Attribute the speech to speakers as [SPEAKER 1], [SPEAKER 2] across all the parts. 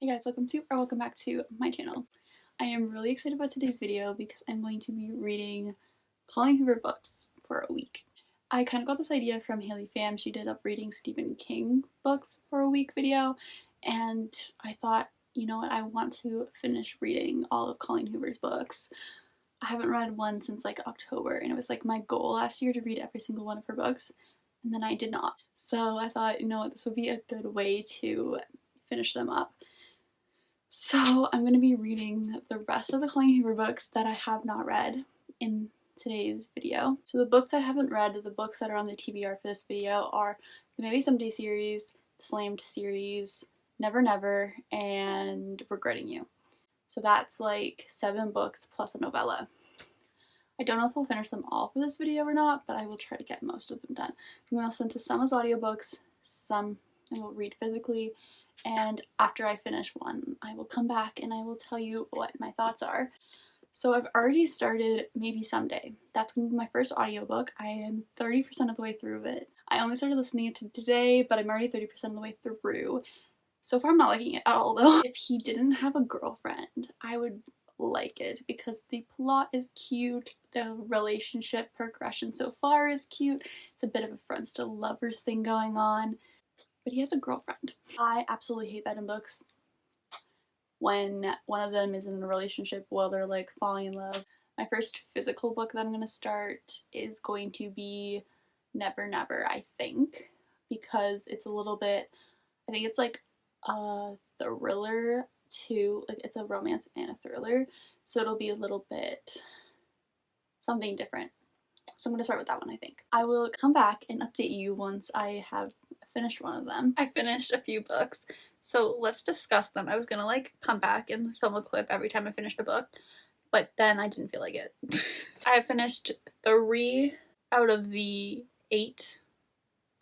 [SPEAKER 1] Hey guys, welcome back to my channel. I am really excited about today's video because I'm going to be reading Colleen Hoover books for a week. I kind of got this idea from Haley Pham. She did a reading Stephen King books for a week video, and I thought, you know what, I want to finish reading all of Colleen Hoover's books. I haven't read one since like October, and it was like my goal last year to read every single one of her books, and then I did not. So I thought, you know what, this would be a good way to finish them up. So I'm going to be reading the rest of the Colleen Hoover books that I have not read in today's video. So the books I haven't read, the books that are on the TBR for this video, are the Maybe Someday series, the Slammed series, Never Never, and Regretting You. So that's like 7 books plus a novella. I don't know if I'll finish them all for this video or not, but I will try to get most of them done. I'm going to listen to some as audiobooks, some I will read physically, and after I finish one, I will come back and I will tell you what my thoughts are. So I've already started Maybe Someday. That's going to be my first audiobook. I am 30% of the way through it. I only started listening to it today, but I'm already 30% of the way through. So far I'm not liking it at all though. If he didn't have a girlfriend, I would like it because the plot is cute, the relationship progression so far is cute, it's a bit of a friends to lovers thing going on. But he has a girlfriend. I absolutely hate that in books. When one of them is in a relationship while they're like falling in love. My first physical book that I'm going to start is going to be Never Never, I think. Because it's a little bit, I think it's like a thriller too. Like it's a romance and a thriller. So it'll be a little bit something different. So I'm going to start with that one, I think. I will come back and update you once I have finished one of them. I finished a few books, so let's discuss them. I was gonna like come back and film a clip every time I finished a book, but then I didn't feel like it. I have finished 3 out of the 8?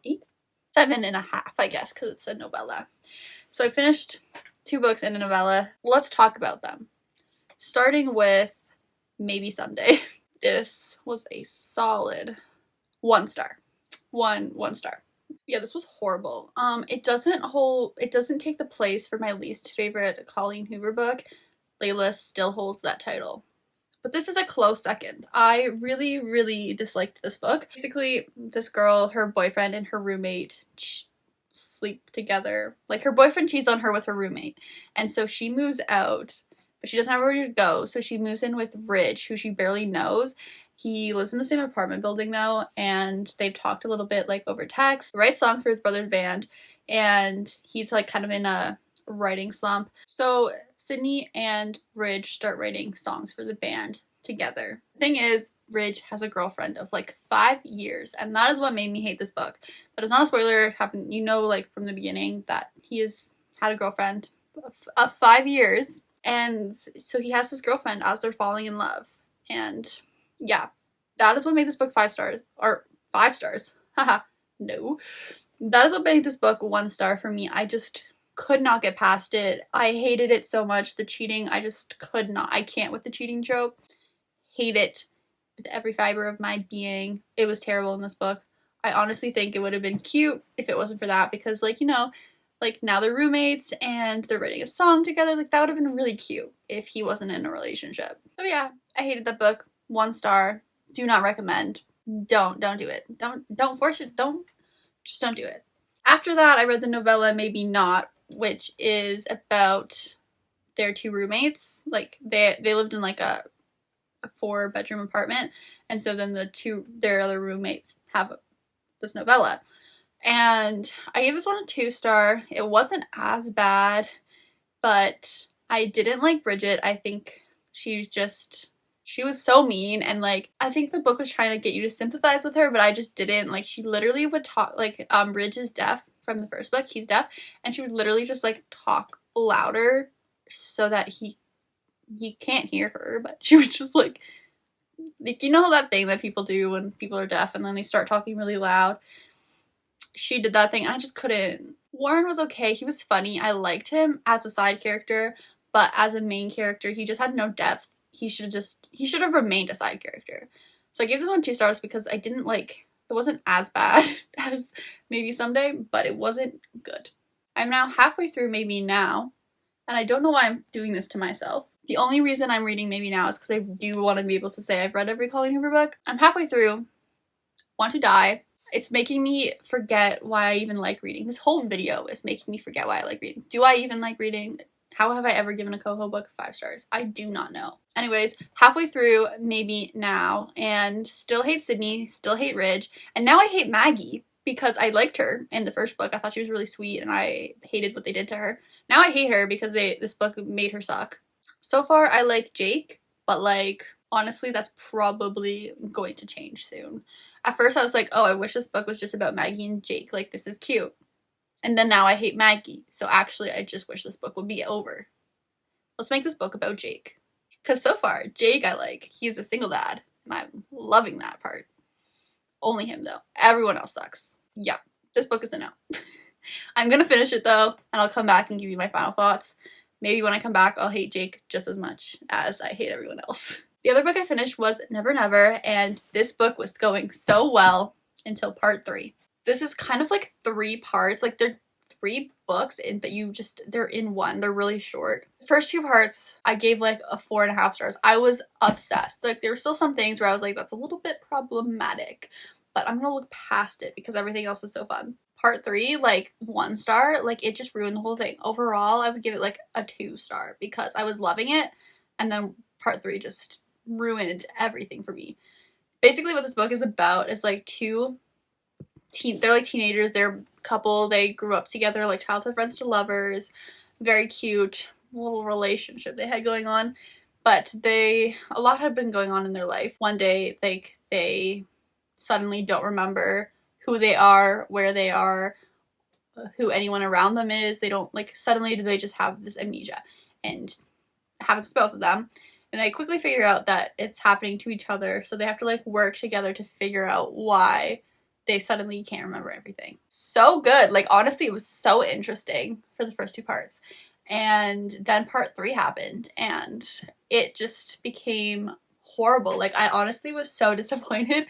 [SPEAKER 1] 7.5, I guess, because it's a novella. So I finished 2 books and a novella. Let's talk about them. Starting with Maybe Someday. This was a solid 1 star. One star. Yeah, this was horrible. It doesn't take the place for my least favorite Colleen Hoover book. Layla still holds that title. But this is a close second. I really disliked this book. Basically, this girl, her boyfriend and her roommate sleep together. Like, her boyfriend cheats on her with her roommate. And so she moves out, but she doesn't have anywhere to go. So she moves in with Ridge, who she barely knows. He lives in the same apartment building though, and they've talked a little bit like over text. He writes songs for his brother's band, and he's like kind of in a writing slump. So Sydney and Ridge start writing songs for the band together. The thing is, Ridge has a girlfriend of like 5 years, and that is what made me hate this book. But it's not a spoiler. It happened, you know, like from the beginning that he has had a girlfriend of 5 years, and so he has his girlfriend as they're falling in love. And yeah, that is what made this book 5 stars. Or 5 stars. Haha, no. That is what made this book 1 star for me. I just could not get past it. I hated it so much. The cheating, I just could not. I can't with the cheating trope. Hate it with every fiber of my being. It was terrible in this book. I honestly think it would have been cute if it wasn't for that, because like, you know, like now they're roommates and they're writing a song together. Like that would have been really cute if he wasn't in a relationship. So yeah, I hated that book. 1 star. Do not recommend. Don't do it. Don't force it. Just don't do it. After that, I read the novella Maybe Not, which is about their 2 roommates. Like they lived in like a 4-bedroom apartment, and so then their other roommates have this novella. And I gave this one a 2 star. It wasn't as bad, but I didn't like Bridget. I think she was so mean, and like I think the book was trying to get you to sympathize with her, but I just didn't. Like she literally would talk like Ridge is deaf from the first book. He's deaf, and she would literally just like talk louder so that he can't hear her, but she was just like you know that thing that people do when people are deaf and then they start talking really loud. She did that thing and I just couldn't. Warren was okay. He was funny. I liked him as a side character, but as a main character, he just had no depth. He should have remained a side character. So I gave this one 2 stars because I didn't like, it wasn't as bad as Maybe Someday, but it wasn't good. I'm now halfway through Maybe Now. and I don't know why I'm doing this to myself. The only reason I'm reading Maybe Now is because I do want to be able to say I've read every Colleen Hoover book. I'm halfway through, want to die. It's making me forget why I even like reading. This whole video is making me forget why I like reading. Do I even like reading? How have I ever given a Coho book 5 stars? I do not know. Anyways, halfway through Maybe Now, and still hate Sydney, still hate Ridge, and now I hate Maggie because I liked her in the first book. I thought she was really sweet and I hated what they did to her. Now I hate her because this book made her suck. So far I like Jake, but like honestly that's probably going to change soon. At first I was like, oh, I wish this book was just about Maggie and Jake, like this is cute. And then now I hate Maggie, so actually I just wish this book would be over. Let's make this book about Jake. Because so far, Jake I like. He's a single dad, and I'm loving that part. Only him though. Everyone else sucks. Yeah, this book is a no. I'm gonna finish it though, and I'll come back and give you my final thoughts. Maybe when I come back, I'll hate Jake just as much as I hate everyone else. The other book I finished was Never Never, and this book was going so well until part 3. This is kind of like 3 parts. Like they're 3 books, but they're in one. They're really short. The first 2 parts, I gave like a 4.5 stars. I was obsessed. Like there were still some things where I was like, that's a little bit problematic, but I'm gonna look past it because everything else is so fun. Part 3, like 1 star, like it just ruined the whole thing. Overall, I would give it like a 2 star because I was loving it, and then part 3 just ruined everything for me. Basically what this book is about is like they're like teenagers, they're a couple, they grew up together, like childhood friends to lovers, very cute little relationship they had going on, but a lot had been going on in their life. One day, like, they suddenly don't remember who they are, where they are, who anyone around them is. They don't, like, suddenly do they just have this amnesia, and it happens to both of them, and they quickly figure out that it's happening to each other, so they have to, like, work together to figure out why they suddenly can't remember everything. So good. Like, honestly, it was so interesting for the first 2 parts. And then part 3 happened, and it just became horrible. Like, I honestly was so disappointed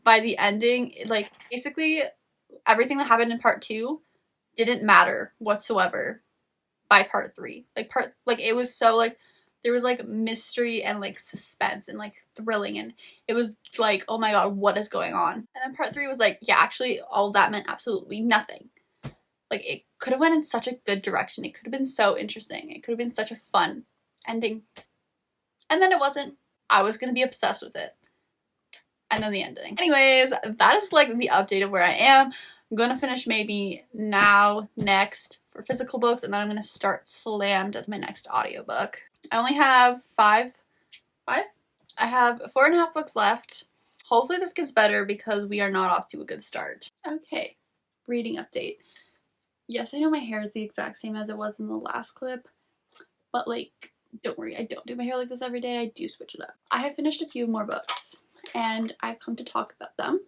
[SPEAKER 1] by the ending. Like, basically, everything that happened in part 2 didn't matter whatsoever by part 3. Like, it was so, like, there was, like, mystery and, like, suspense and, like, thrilling, and it was, like, oh my god, what is going on? And then part 3 was, like, yeah, actually, all that meant absolutely nothing. Like, it could have went in such a good direction. It could have been so interesting. It could have been such a fun ending. And then it wasn't. I was gonna be obsessed with it. And then the ending. Anyways, that is, like, the update of where I am. I'm gonna finish Maybe Now next for physical books, and then I'm gonna start Slammed as my next audiobook. I only have 5? I have 4.5 books left. Hopefully this gets better because we are not off to a good start. Okay, reading update. Yes, I know my hair is the exact same as it was in the last clip, but like, don't worry, I don't do my hair like this every day. I do switch it up. I have finished a few more books, and I've come to talk about them.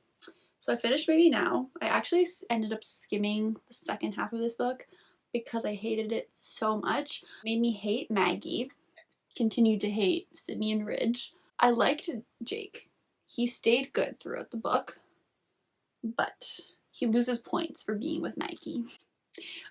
[SPEAKER 1] So I finished Maybe Now. I actually ended up skimming the second half of this book because I hated it so much. It made me hate Maggie. Continued to hate Sydney and Ridge. I liked Jake. He stayed good throughout the book, but he loses points for being with Maggie.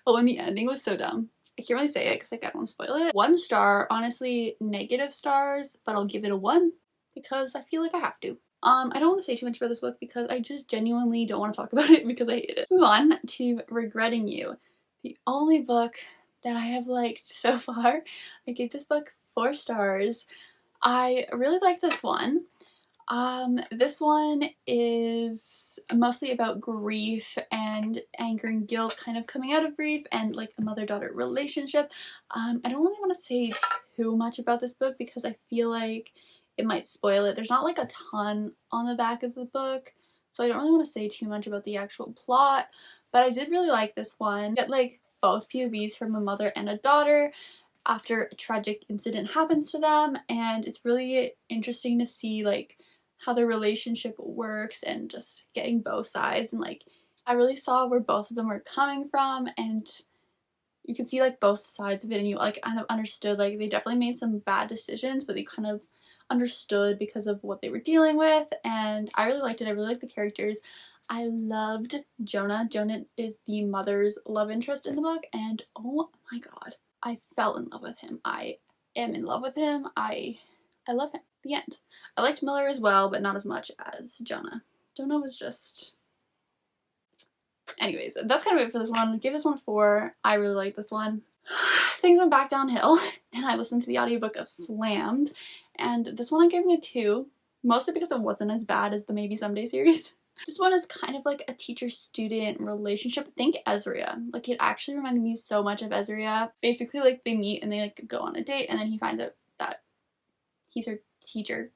[SPEAKER 1] Oh, and the ending was so dumb. I can't really say it because like, I don't want to spoil it. 1 star, honestly, negative stars, but I'll give it a 1 because I feel like I have to. I don't want to say too much about this book because I just genuinely don't want to talk about it because I hate it. Move on to Regretting You. The only book that I have liked so far. I gave this book 4 stars. I really like this one. This one is mostly about grief and anger and guilt kind of coming out of grief and like a mother-daughter relationship. I don't really want to say too much about this book because I feel like it might spoil it. There's not like a ton on the back of the book, so I don't really want to say too much about the actual plot, but I did really like this one. Get like both POVs from a mother and a daughter after a tragic incident happens to them, and it's really interesting to see like how their relationship works and just getting both sides, and like I really saw where both of them were coming from, and you can see like both sides of it, and you like kind of understood like they definitely made some bad decisions, but they kind of understood because of what they were dealing with, and I really liked it. I really liked the characters. I loved Jonah. Jonah is the mother's love interest in the book, and oh my god, I fell in love with him. I am in love with him. I love him. The end. I liked Miller as well, but not as much as Jonah. Jonah was just... Anyways, that's kind of it for this one. Give this one a 4. I really like this one. Things went back downhill, and I listened to the audiobook of Slammed, and this one I'm giving a 2, mostly because it wasn't as bad as the Maybe Someday series. This one is kind of like a teacher-student relationship. Think Ezra. Like, it actually reminded me so much of Ezra. Basically, like, they meet and they, like, go on a date, and then he finds out that he's her teacher.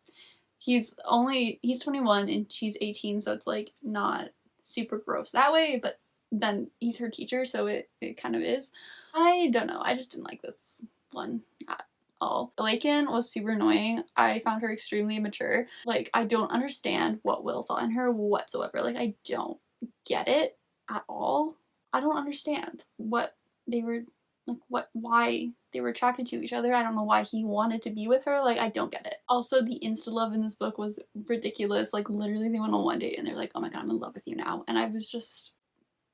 [SPEAKER 1] He's 21 and she's 18, so it's, like, not super gross that way, but then he's her teacher, so it kind of is. I don't know. I just didn't like this one at all. Lakin was super annoying. I found her extremely immature. Like, I don't understand what Will saw in her whatsoever. Like, I don't get it at all. I don't understand what they were, like, why they were attracted to each other. I don't know why he wanted to be with her. Like, I don't get it. Also, the insta-love in this book was ridiculous. Like, literally they went on one date and they're like, oh my god, I'm in love with you now. And I was just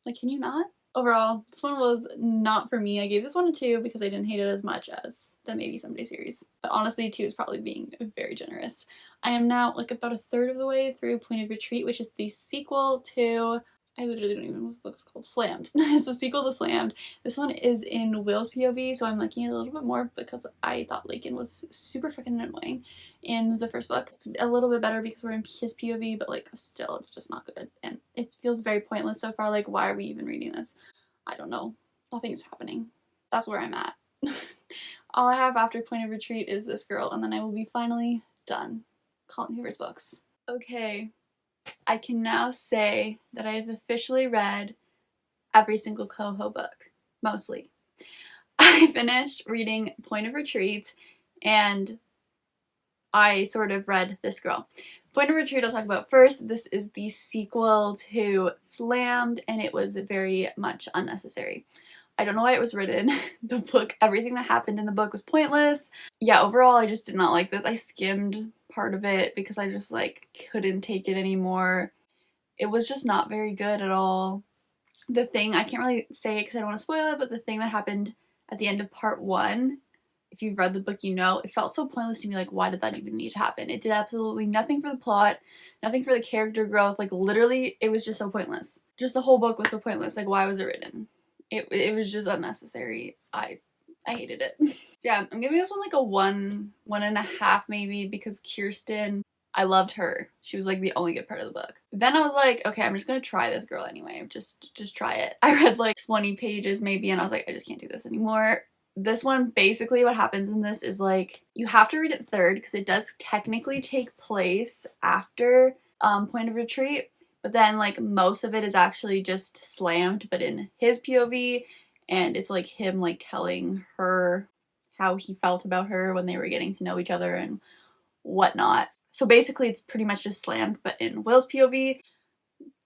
[SPEAKER 1] like, can you not? Overall, this one was not for me. I gave this one a 2 because I didn't hate it as much as the Maybe Someday series. But honestly, 2 is probably being very generous. I am now like about a third of the way through Point of Retreat, which is the sequel to... I literally don't even know what the book is called. Slammed. It's the sequel to Slammed. This one is in Will's POV, so I'm liking it a little bit more because I thought Lakin was super freaking annoying in the first book. It's a little bit better because we're in his POV, but like still it's just not good. And it feels very pointless so far. Like, why are we even reading this? I don't know. Nothing is happening. That's where I'm at. All I have after Point of Retreat is this girl, and then I will be finally done. Colleen Hoover's books. Okay. I can now say that I have officially read every single Coho book, mostly. I finished reading Point of Retreat, and I sort of read this girl. Point of Retreat I'll talk about first. This is the sequel to Slammed, and it was very much unnecessary. I don't know why it was written. The book, everything that happened in the book was pointless. Yeah, overall I just did not like this. I skimmed part of it because I just like couldn't take it anymore. It was just not very good at all. The thing, I can't really say it because I don't want to spoil it, but the thing that happened at the end of part 1, if you've read the book you know, it felt so pointless to me. Like, why did that even need to happen? It did absolutely nothing for the plot, nothing for the character growth. Like, literally, it was just so pointless. Just the whole book was so pointless. Like, why was it written? It was just unnecessary. I hated it. So yeah, I'm giving this one like a 1.5 maybe, because Kirsten, I loved her. She was like the only good part of the book. Then I was like, okay, I'm just gonna try this girl anyway. Just try it. I read like 20 pages maybe, and I was like, I just can't do this anymore. This one, basically what happens in this is like, you have to read it third because it does technically take place after Point of Retreat. But then, like, most of it is actually just Slammed, but in his POV, and it's, like, him, like, telling her how he felt about her when they were getting to know each other and whatnot. So basically, it's pretty much just Slammed, but in Will's POV,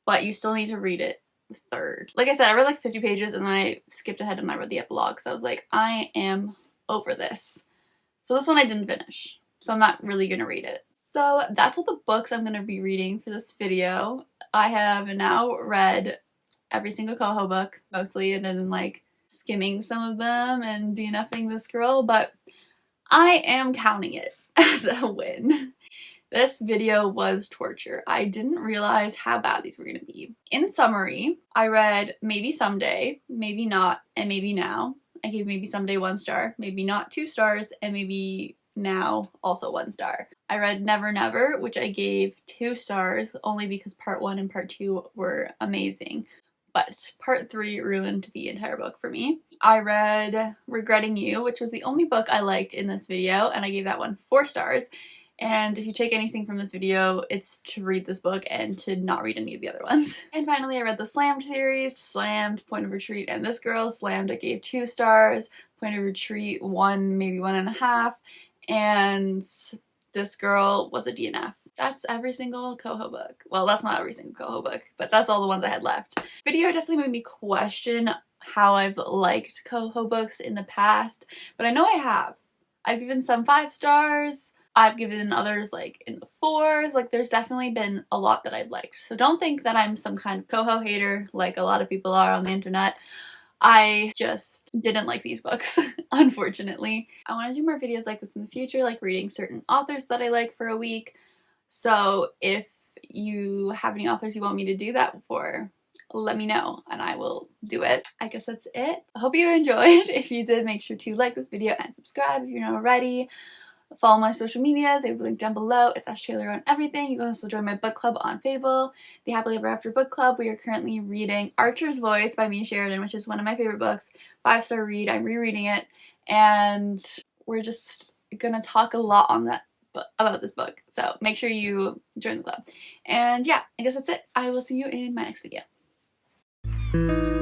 [SPEAKER 1] but you still need to read it third. Like I said, I read, like, 50 pages, and then I skipped ahead and I read the epilogue, so I was like, I am over this. So this one I didn't finish, so I'm not really gonna read it. So that's all the books I'm gonna be reading for this video. I have now read every single Coho book, mostly, and then like skimming some of them and DNFing this girl, but I am counting it as a win. This video was torture. I didn't realize how bad these were gonna be. In summary, I read Maybe Someday, Maybe Not, and Maybe Now. I gave Maybe Someday 1 star, Maybe Not 2 stars, and Maybe Now also 1 star. I read Never Never, which I gave 2 stars, only because part 1 and part 2 were amazing. But part 3 ruined the entire book for me. I read Regretting You, which was the only book I liked in this video, and I gave that one 4 stars. And if you take anything from this video, it's to read this book and to not read any of the other ones. And finally, I read the Slammed series, Slammed, Point of Retreat, and this girl. Slammed I gave 2 stars, Point of Retreat 1, maybe 1.5, and this girl was a DNF. That's every single Coho book. Well, that's not every single Coho book, but that's all the ones I had left. Video definitely made me question how I've liked Coho books in the past, but I know I have. I've given some 5 stars. I've given others like in the 4s. Like, there's definitely been a lot that I've liked. So don't think that I'm some kind of Coho hater like a lot of people are on the internet. I just didn't like these books, unfortunately. I want to do more videos like this in the future, like reading certain authors that I like for a week. So if you have any authors you want me to do that for, let me know and I will do it. I guess that's it. I hope you enjoyed. If you did, make sure to like this video and subscribe if you're not already. Follow my social medias, I have a link down below. It's Ash Taylor on everything. You can also join my book club on Fable, the Happily Ever After book club. We are currently reading Archer's Voice by Mia Sheridan, which is one of my favorite books. 5-star read. I'm rereading it, and we're just gonna talk a lot on that about this book. So make sure you join the club. And yeah, I guess that's it. I will see you in my next video.